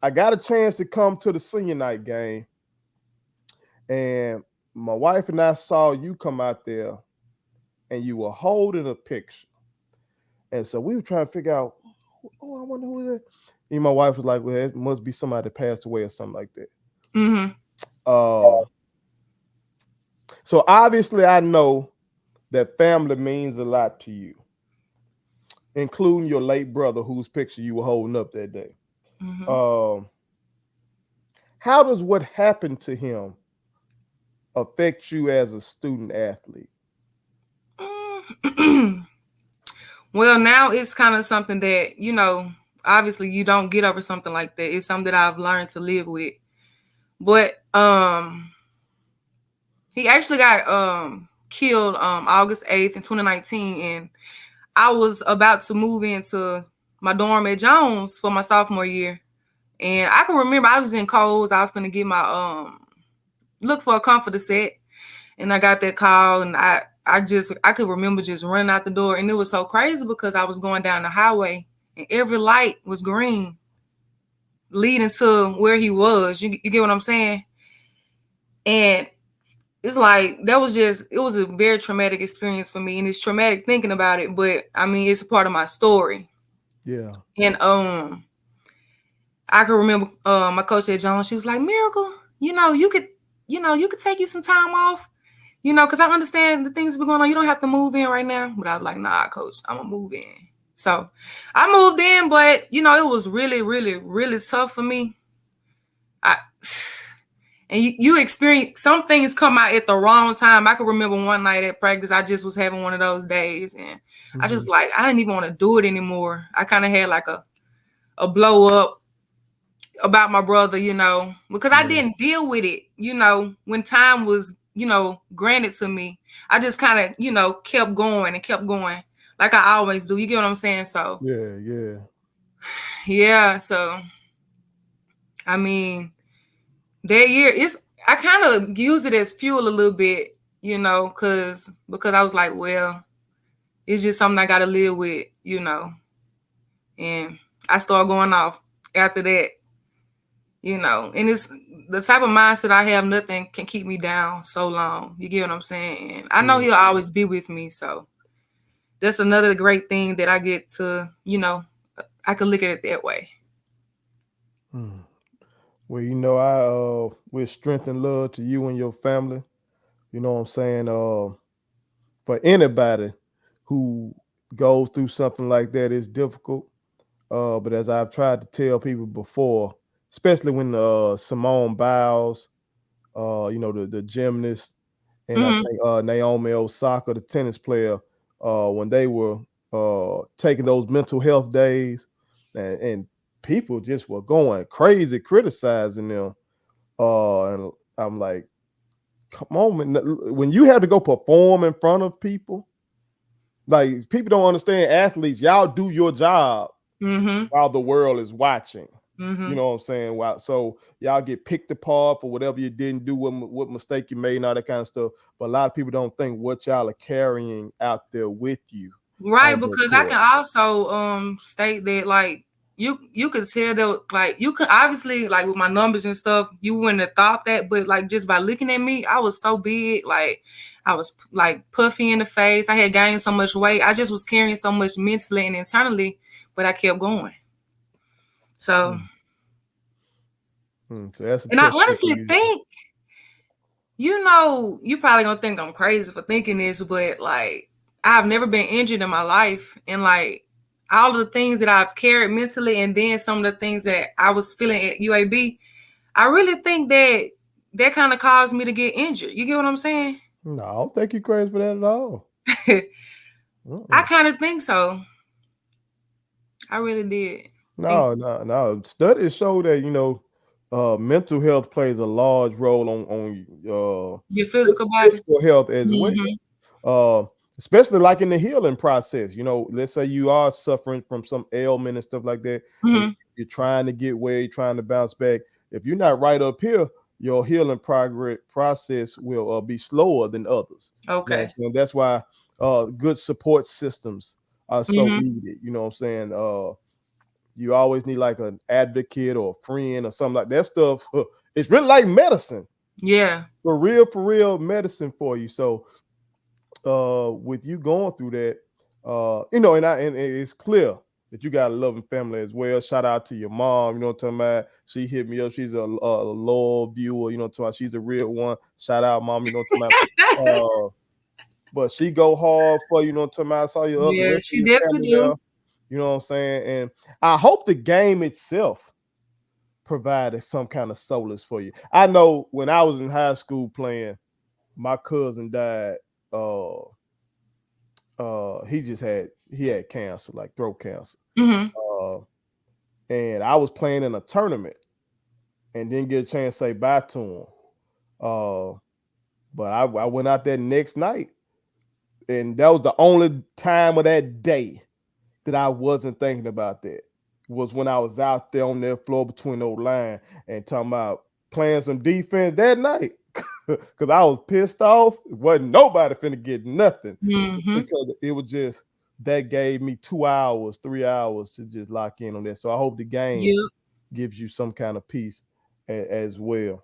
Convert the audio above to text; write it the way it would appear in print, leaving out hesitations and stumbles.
I got a chance to come to the senior night game, and my wife and I saw you come out there, and you were holding a picture, and so we were trying to figure out, oh, I wonder who that. And my wife was like, "Well, it must be somebody that passed away or something like that." Mm-hmm. Uh, so obviously, I know that family means a lot to you, including your late brother, whose picture you were holding up that day. Mm-hmm. Um, how does what happened to him affect you as a student athlete? Well, now it's kind of something that, obviously you don't get over something like that. It's something that I've learned to live with. But he actually got killed August 8th in 2019, and I was about to move into my dorm at Jones for my sophomore year. And I can remember I was in Kohl's. I was gonna get my look for a comforter set, and I got that call, and I could remember just running out the door, and it was so crazy because I was going down the highway and every light was green leading to where he was. You get what I'm saying? And it's like it was a very traumatic experience for me, and it's traumatic thinking about it, but I mean it's a part of my story. Yeah. And I can remember my coach at Jones, she was like, Miracle, you could take you some time off. Because I understand the things that been going on. You don't have to move in right now. But I was like, nah, coach, I'm going to move in. So I moved in, but, it was really, really, really tough for me. And you experience some things come out at the wrong time. I can remember one night at practice, I just was having one of those days. And I just I didn't even want to do it anymore. I kind of had like a blow up about my brother, because I didn't deal with it, when time was, granted to me. I just kind of, kept going and kept going like I always do. You get what I'm saying? So, yeah. So, I mean, that year, I kind of used it as fuel a little bit, because I was like, well, it's just something I got to live with, and I started going off after that. And it's the type of mindset I have, nothing can keep me down so long. You get what I'm saying? And I know he'll always be with me. So that's another great thing that I get to, I can look at it that way. Well, I with strength and love to you and your family. You know what I'm saying? For anybody who goes through something like that, it's difficult. But as I've tried to tell people before, especially when Simone Biles, the gymnast, and I think Naomi Osaka, the tennis player, when they were taking those mental health days, and people just were going crazy criticizing them. And I'm like, come on, man. When you have to go perform in front of people, like people don't understand athletes, y'all do your job while the world is watching. You know what I'm saying? Wow. So y'all get picked apart for whatever you didn't do, what mistake you made, and all that kind of stuff. But a lot of people don't think what y'all are carrying out there with you. Right, because I can also state that like you could tell that like you could obviously like with my numbers and stuff, you wouldn't have thought that, but like just by looking at me, I was so big, like I was like puffy in the face. I had gained so much weight. I just was carrying so much mentally and internally, but I kept going. So, so that's a and I honestly think, you probably gonna think I'm crazy for thinking this, but like I've never been injured in my life, and like all the things that I've carried mentally, and then some of the things that I was feeling at UAB, I really think that kind of caused me to get injured. You get what I'm saying? No, I don't think you're crazy for that at all. I kind of think so. I really did. No. Studies show that mental health plays a large role on Your physical body, physical health as well. Especially like in the healing process. Let's say you are suffering from some ailment and stuff like that. And you're trying to get where you're trying to bounce back. If you're not right up here, your healing process will be slower than others. Okay. That's why good support systems are so needed. You know what I'm saying? You always need like an advocate or a friend or something like that stuff. It's really like medicine, Yeah. for real medicine for you. So with you going through that, and it's clear that you got a loving family as well. Shout out to your mom, you know what I'm talking about. She hit me up. She's a loyal viewer, you know what I'm talking about. She's a real one. Shout out, mom, you know what I'm talking about. But she go hard for you, know what I'm talking about. I saw your the Yeah, rest of she your definitely family there. do. You know what I'm saying? And I hope the game itself provided some kind of solace for you. I know when I was in high school playing, my cousin died. He had cancer, like throat cancer. Hmm. Uh, and I was playing in a tournament and didn't get a chance to say bye to him. Uh, but I went out there next night, and that was the only time of that day that I wasn't thinking about that. Was when I was out there on that floor between those lines and talking about playing some defense that night. Because I was pissed off. Wasn't nobody finna get nothing. Hmm. Because it was just that gave me 2 hours, 3 hours to just lock in on that. So I hope the game Yep. gives you some kind of peace as well.